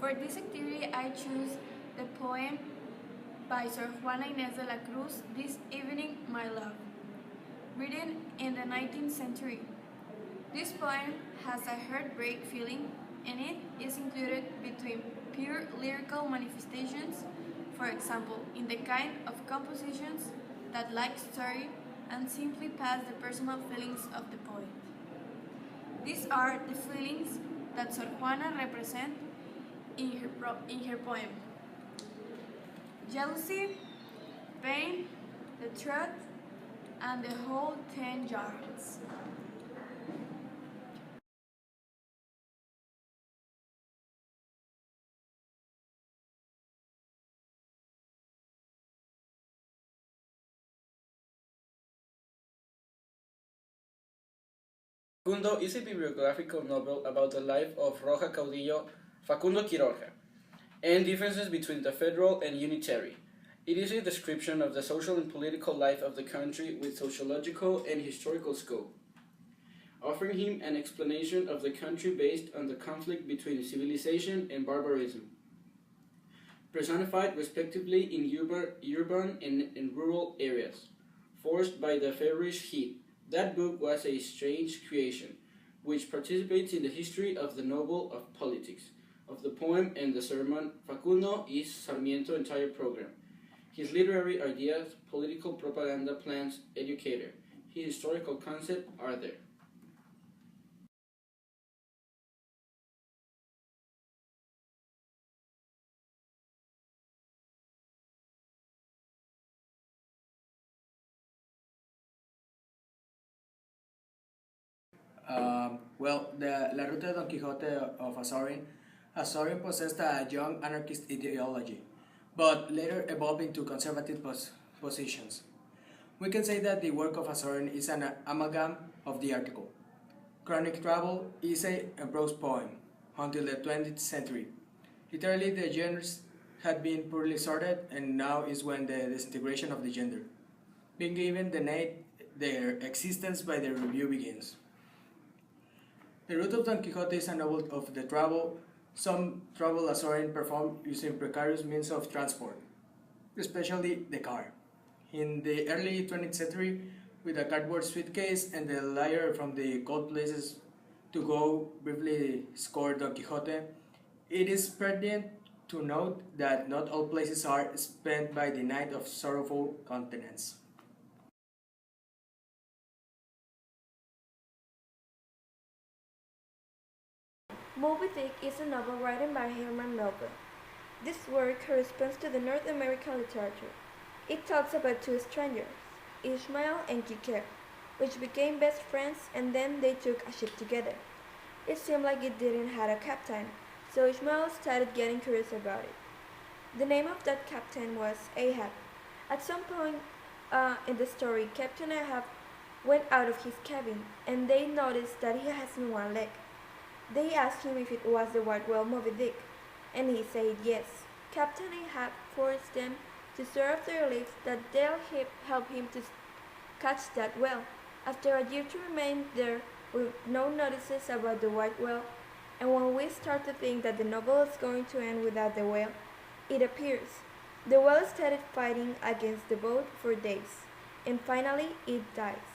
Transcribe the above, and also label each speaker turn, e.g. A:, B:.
A: For this activity, I choose the poem by Sor Juana Inés de la Cruz, This Evening, My Love, written in the 19th century. This poem has a heartbreak feeling, and it is included between pure lyrical manifestations, for example, in the kind of compositions that like story and simply pass the personal feelings of the poet. These are the feelings that Sor Juana represents in her poem: jealousy, pain, the truth, and the whole 10 yards.
B: Facundo is a bibliographical novel about the life of Roja Caudillo Facundo Quiroga and differences between the federal and unitary. It is a description of the social and political life of the country with sociological and historical scope, offering him an explanation of the country based on the conflict between civilization and barbarism, personified respectively in urban and rural areas, forced by the feverish heat. That book was a strange creation, which participates in the history of the novel of politics, of the poem and the sermon. Facundo is Sarmiento's entire program. His literary ideas, political propaganda plans, educator. His historical concepts are there.
C: La Ruta de Don Quixote of Azorín possessed a young anarchist ideology, but later evolved into conservative positions. We can say that the work of Azorín is an amalgam of the article. Chronic travel is a prose poem until the 20th century. Literally, the genres had been poorly sorted, and now is when the disintegration of the gender, being given their existence by the review begins. The Route of Don Quixote is a novel of the travel. Some travel Azorín performed using precarious means of transport, especially the car. In the early 20th century, with a cardboard suitcase and the lyre from the cold places to go briefly score Don Quixote, it is pertinent to note that not all places are spent by the night of sorrowful countenance.
D: Moby Dick is a novel written by Herman Melville. This work corresponds to the North American literature. It talks about two strangers, Ishmael and Kike, which became best friends and then they took a ship together. It seemed like it didn't have a captain, so Ishmael started getting curious about it. The name of that captain was Ahab. At some point in the story, Captain Ahab went out of his cabin and they noticed that he has one leg. They asked him if it was the white whale Moby Dick, and he said yes. Captain Ahab forced them to swear off their lives that they'll help him to catch that whale. After a year to remain there with no notices about the white whale, and when we start to think that the novel is going to end without the whale, it appears. The whale started fighting against the boat for days, and finally it dies.